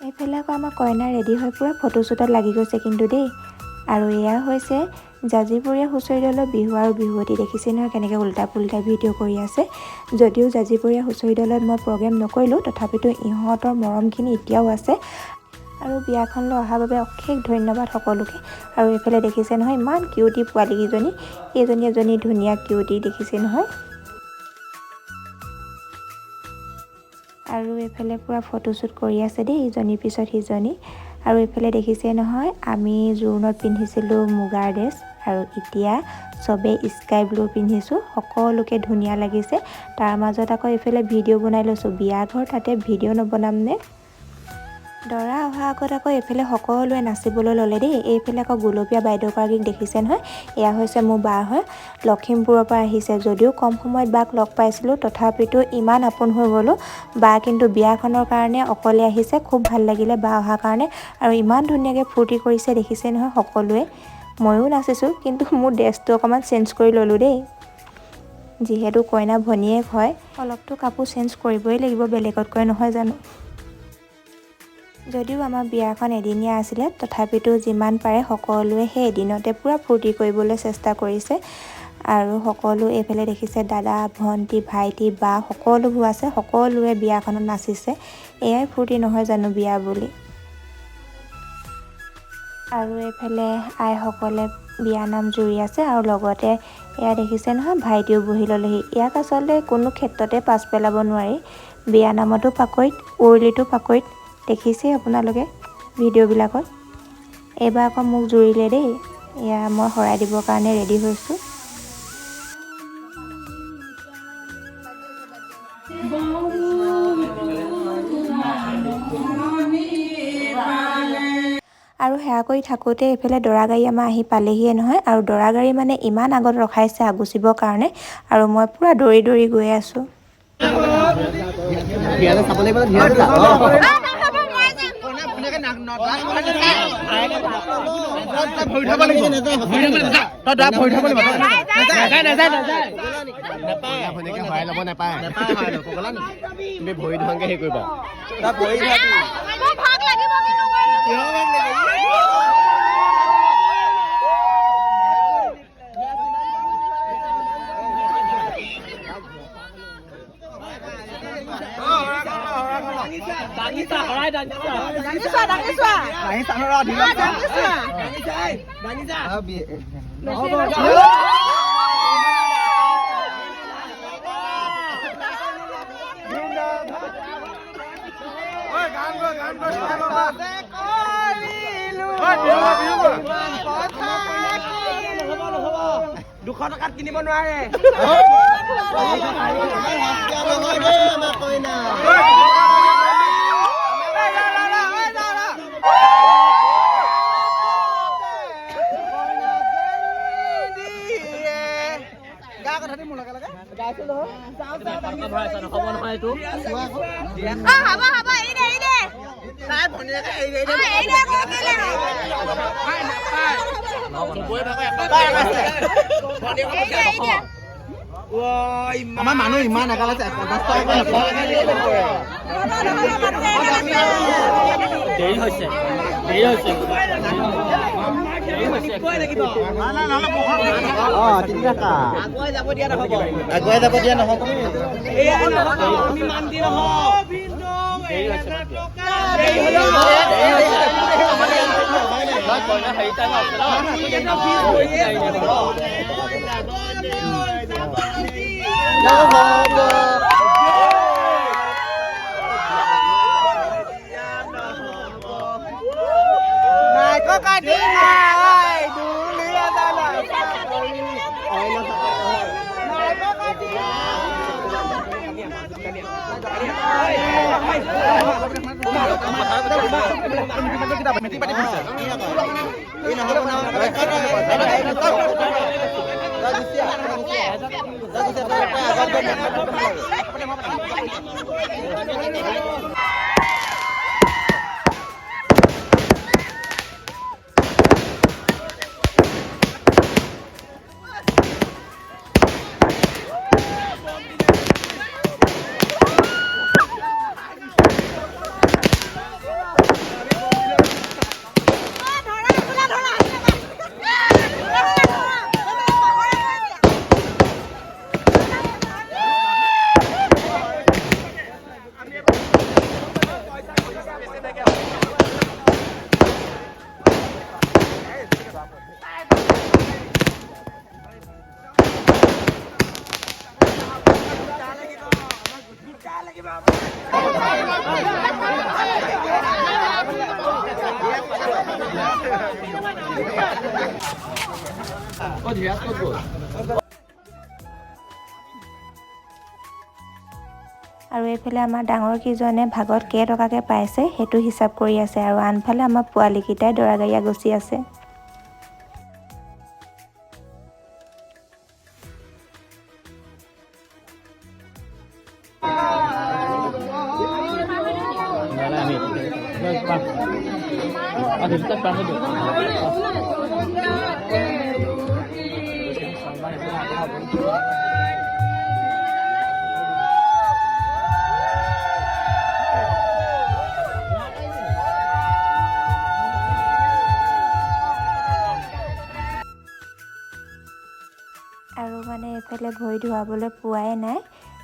এইফালে আকৌ আমাৰ কইনা ৰেডি হৈ পুৰা ফটোশ্বুটত লাগি গৈছে কিন্তু দেই। আৰু এয়া হৈছে জাজিপুৰীয়া হুঁচৰি দলৰ বিহু আৰু বিহুৱতী। দেখিছে নহয় কেনেকৈ উল্টা পুল্টা ভিডিঅ' কৰি আছে। যদিও জাজিপুৰীয়া হুঁচৰি দলত মই প্ৰগ্ৰেম নকৰিলোঁ, তথাপিতো ইহঁতৰ মৰমখিনি এতিয়াও আছে। আৰু বিয়াখনলৈ অহাৰ বাবে অশেষ ধন্যবাদ সকলোকে। আৰু এইফালে দেখিছে নহয় ইমান কিউটি পোৱালীকেইজনী, এজনী ধুনীয়া কিউটি দেখিছে নহয়। আৰু এইফালে পূৰা ফটোশ্বুট কৰি আছে দেই ইজনীৰ পিছত সিজনী। আৰু এইফালে দেখিছে নহয় আমি জোৰোণত পিন্ধিছিলোঁ মুগাৰ ড্ৰেছ, আৰু এতিয়া চবেই স্কাই ব্লু পিন্ধিছোঁ। সকলোকে ধুনীয়া লাগিছে। তাৰ মাজত আকৌ এইফালে ভিডিঅ' বনাই লৈছোঁ। বিয়া ঘৰ তাতে ভিডিঅ' নবনামনে। দৰা অহাৰ আগত আকৌ এইফালে সকলোৱে নাচিবলৈ ল'লে দেই। এইফালে আকৌ গুলপীয়া বাইদেউগৰাকীক দেখিছে নহয়, এয়া হৈছে মোৰ বা হয়, লখিমপুৰৰ পৰা আহিছে। যদিও কম সময়ত বাক লগ পাইছিলোঁ, তথাপিতো ইমান আপোন হৈ গ'লোঁ। বা কিন্তু বিয়াখনৰ কাৰণে অকলে আহিছে। খুব ভাল লাগিলে বা অহাৰ কাৰণে, আৰু ইমান ধুনীয়াকৈ ফূৰ্তি কৰিছে দেখিছে নহয় সকলোৱে। ময়ো নাচিছোঁ, কিন্তু মোৰ ড্ৰেছটো অকণমান চেঞ্জ কৰি ল'লোঁ দেই। যিহেতু কইনা ভনীয়েক হয়, অলপতো কাপোৰ চেঞ্জ কৰিবই লাগিব, বেলেগতকৈ নহয় জানো। যদিও আমাৰ বিয়াখন এদিনীয়া আছিলে, তথাপিতো যিমান পাৰে সকলোৱে সেই এদিনতে পূৰা ফূৰ্তি কৰিবলৈ চেষ্টা কৰিছে। আৰু সকলো এইফালে দেখিছে দাদা, ভণ্টি, ভাইটি, বা সকলোবোৰ আছে। সকলোৱে বিয়াখনত নাচিছে। এয়াই ফূৰ্তি নহয় জানো বিয়া বুলি। আৰু এইফালে আইসকলে বিয়ানাম জুৰি আছে, আৰু লগতে এয়া দেখিছে নহয় ভাইটিও বহি ল'লেহি। ইয়াক আচলতে কোনো ক্ষেত্ৰতে পাছ পেলাব নোৱাৰি। বিয়ানামতো পাকৈত, উৰুলিতো পাকৈত, দেখিছেই আপোনালোকে ভিডিঅ'বিলাকত। এইবাৰ আকৌ মোক জুৰিলে দেই। এয়া মই শৰাই দিবৰ কাৰণে ৰেডি হৈছোঁ। আৰু সেয়া কৰি থাকোঁতে এইফালে দৰা গাড়ী আমাৰ আহি পালেহিয়ে নহয়। আৰু দৰা গাড়ী মানে ইমান আগত ৰখাইছে আগুচিবৰ কাৰণে, আৰু মই পূৰা দৌৰি দৌৰি গৈ আছোঁ। দুশ টকাত কিনিব নোৱাৰে। আমাৰ মানুহ ইমান এগাল আছে, 50 টকা দেৰি হৈছে। আগুৱাই যাব দিয়া নহ'ব। আৰু এইফালে আমাৰ ডাঙৰ কেইজনে ভাগত কেইটকাকৈ পাইছে সেইটো হিচাপ কৰি আছে আৰু আনফালে আমাৰ পোৱালীকেইটাই দৰাগাৰীয়া গুচি আছে। আৰু মানে এইফালে ভৰি ধুৱাবলৈ পোৱাই নাই,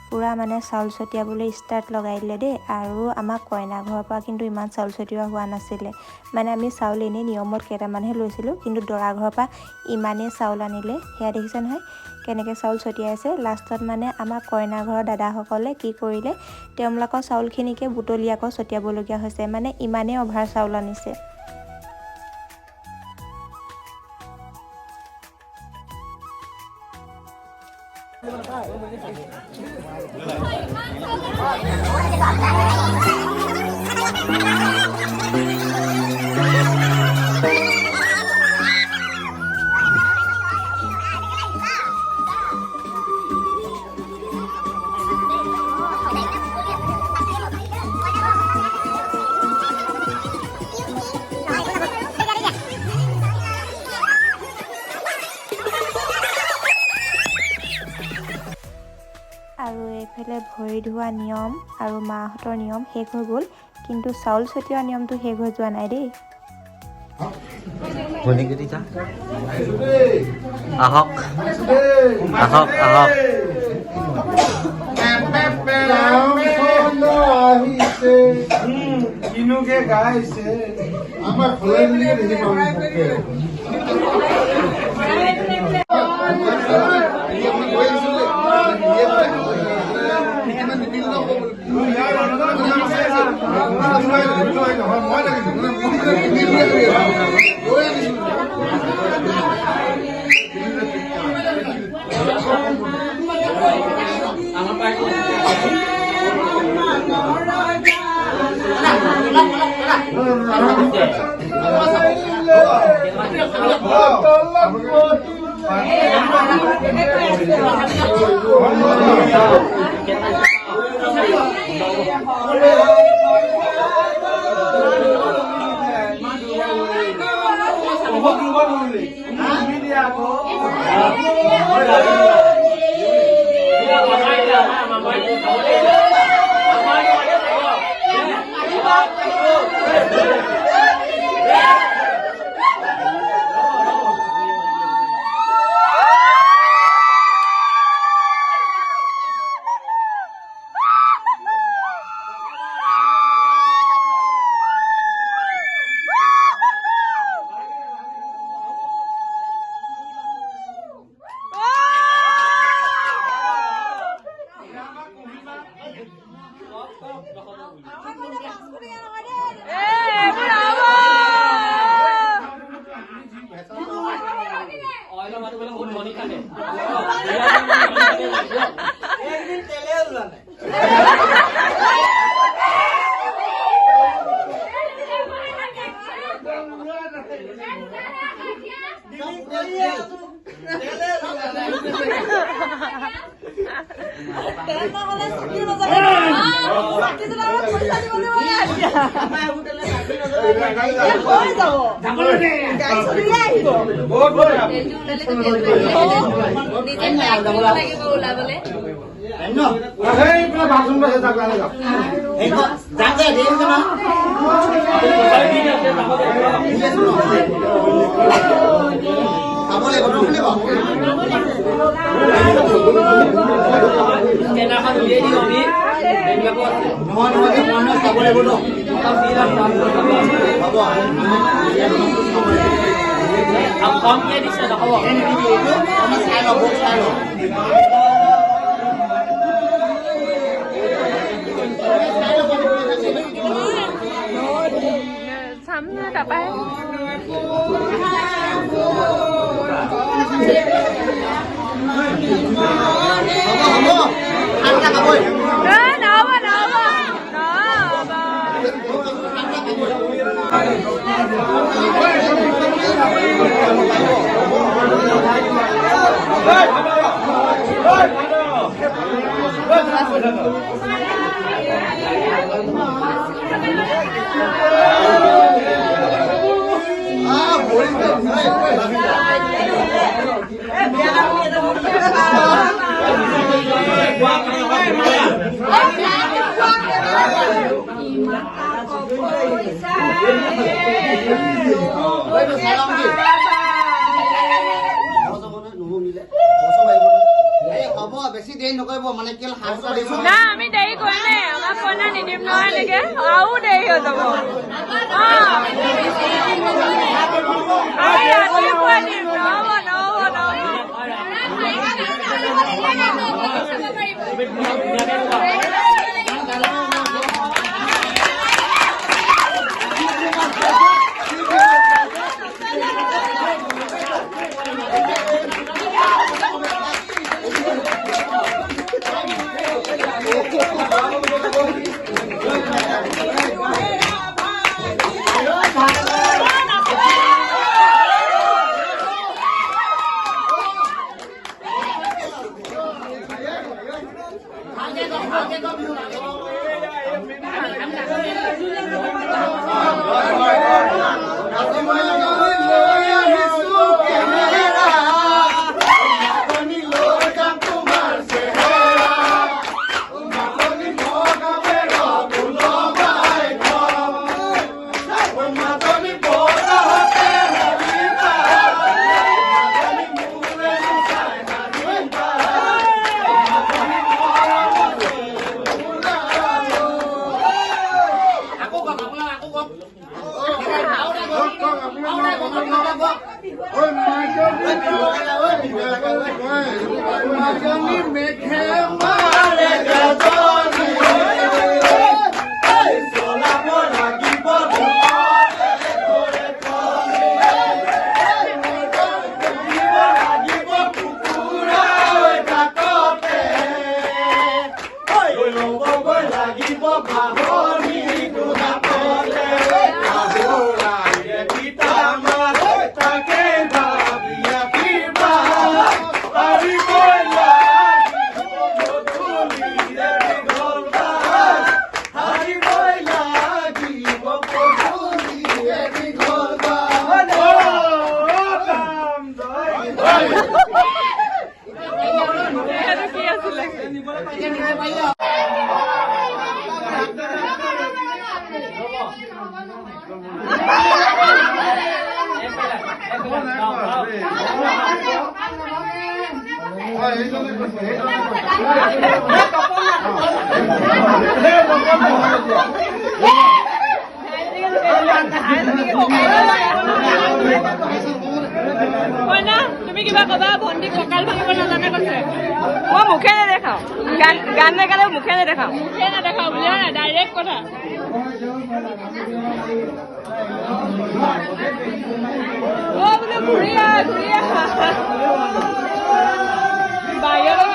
পূৰা মানে চাউল ছটিয়াবলৈ ষ্টাৰ্ট লগাই দিলে দেই। আৰু আমাৰ কইনা ঘৰৰ পৰা কিন্তু ইমান চাউল ছটিওৱা হোৱা নাছিলে, মানে আমি চাউল এনেই নিয়মত কেইটামানহে লৈছিলোঁ, কিন্তু দৰা ঘৰৰ পৰা ইমানেই চাউল আনিলে। সেয়া দেখিছে নহয় কেনেকৈ চাউল ছটিয়াইছে। লাষ্টত মানে আমাৰ কইনা ঘৰৰ দাদাসকলে কি কৰিলে, তেওঁলোকৰ চাউলখিনিকে বুটলি আকৌ ছটিয়াবলগীয়া হৈছে, মানে ইমানেই অভাৰ চাউল আনিছে। আৰু এইফালে ভৰি ধোৱা নিয়ম আৰু মাহঁতৰ নিয়ম শেষ হৈ গ'ল, কিন্তু চাউল ছটিওৱা নিয়মটো শেষ হৈ যোৱা নাই দেই। আহক আহক আহক কিনুকে গাইছে আমাৰ ফুলে মিলিকে দেখি Sắm đã bay বেছি দেৰি নকৰিব মানে কি না আমি দেৰি কৰিমে আমাক কইনা নিদিম নহয় এনেকে আৰু দেৰি হৈ যাব ৰাতিপুৱা দিম নহ'ব নহ'ব তুমি কিবা কবা ভণ্টি কঁকাল ভাঙিব নাজানে কৈছে মই মুখে নেদেখাও গান নেগালে মুখে নেদেখাও বুলি ডাইৰেক্ট কথা বোলে ঘূৰি আহা বাহিৰত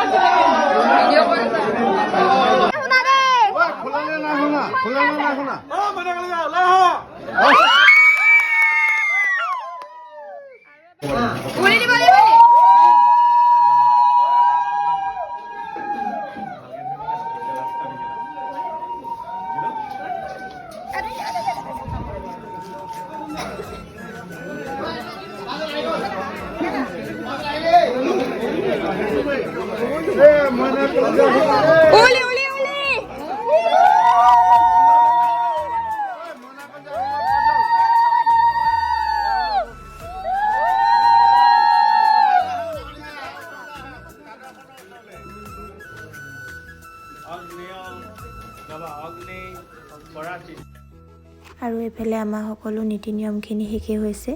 আৰু এইফালে আমাৰ সকলো নীতি নিয়মখিনি শেষেই হৈছে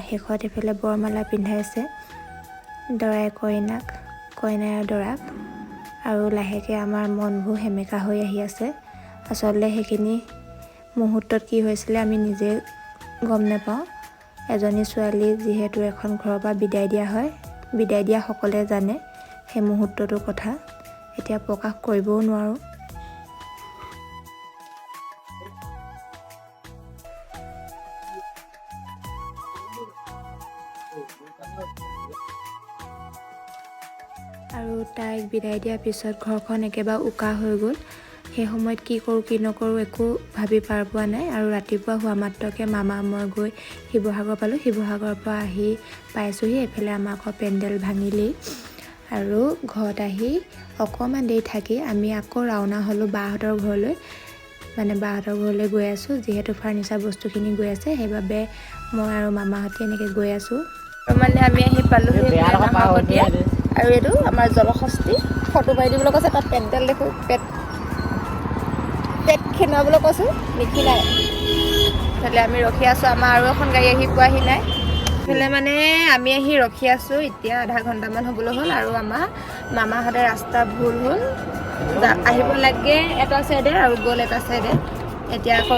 শেষত এইফালে বৰমালা পিন্ধাইছে দৰাই কইনাক কইনাই দৰাক আৰু লাহেকৈ আমাৰ মনবোৰ সেমেকা হৈ আহি আছে আচলতে সেইখিনি মুহূৰ্তত কি হৈছিলে আমি নিজে গম নাপাওঁ এজনী ছোৱালী যিহেতু এখন ঘৰৰ পৰা বিদায় দিয়া হয়, বিদায় দিয়া সকলে জানে সেই মুহূৰ্তটোৰ কথা। এতিয়া প্ৰকাশ কৰিবও নোৱাৰোঁ। আৰু তাইক বিদায় দিয়াৰ পিছত ঘৰখন একেবাৰে উকা হৈ গ'ল। সেই সময়ত কি কৰোঁ কি নকৰোঁ একো ভাবি পাৰ পোৱা নাই। আৰু ৰাতিপুৱা হোৱা মাত্ৰকে মামা মই গৈ শিৱসাগৰ পালোঁ। শিৱসাগৰৰ পৰা আহি পাইছোঁহি, এইফালে আমাৰ আকৌ পেণ্ডেল ভাঙিলেই। আৰু ঘৰত আহি অকণমান দেৰি থাকি আমি আকৌ ৰাওনা হ'লোঁ বাহঁতৰ ঘৰলৈ। মানে বাহঁতৰ ঘৰলৈ গৈ আছোঁ, যিহেতু ফাৰ্নিচাৰ বস্তুখিনি গৈ আছে, সেইবাবে মই আৰু মামাহঁতে এনেকৈ গৈ আছোঁ। মানে আমি আহি পালোঁহি নাহৰকটীয়া। আৰু এইটো আমাৰ জলষষ্ঠী ফটো মাৰি দিবলৈ কৈছে, তাত পেণ্ডেল দেখোঁ, পেট খিনাবলৈ কৈছোঁ, নিখিনাই। তাতে আমি ৰখি আছোঁ, আমাৰ আৰু এখন গাড়ী আহি পোৱাহি নাই। এইফালে মানে আমি আহি ৰখি আছোঁ, এতিয়া আধা ঘণ্টামান হ'বলৈ হ'ল। আৰু আমাৰ মামাহঁতে ৰাস্তা ভুল হ'ল, আহিব লাগে এটা চাইডে আৰু গ'ল এটা চাইডে। এতিয়া আকৌ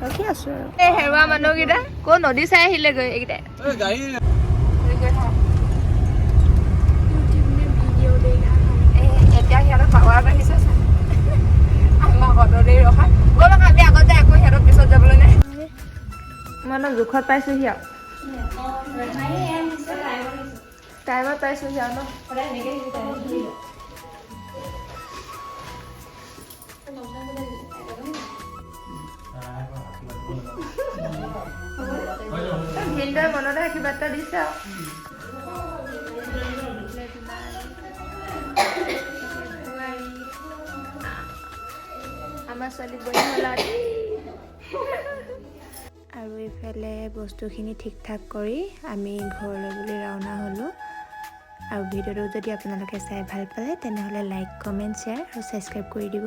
ৰখি আছোঁ আৰু এই হেৰুৱা মানুহকেইটা ক'ত নদী চাই আহিলেগৈ এইকেইটাই। এতিয়া সিহঁতক পাৱাৰ বাঢ়িছে, আমাৰ সদনেই ৰখা ব'লক আমি আগত যাই আকৌ সিহঁতক পিছত যাবলৈ নাই। মই অলপ জোখত পাইছোঁহি আৰু টাইমত পাইছোঁহি আৰু ভিনদেউৰ মনতে কিবা এটা দিছে আৰু আমাৰ ছোৱালী বহি হ'ল আৰু এইফালে বস্তুখিনি ঠিক ঠাক কৰি আমি ঘৰলৈ বুলি ৰাওনা হ'লোঁ। আৰু ভিডিঅ'টো যদি আপোনালোকে চাই ভাল পালে তেনেহ'লে লাইক, কমেণ্ট, শ্বেয়াৰ আৰু ছাবস্ক্ৰাইব কৰি দিব।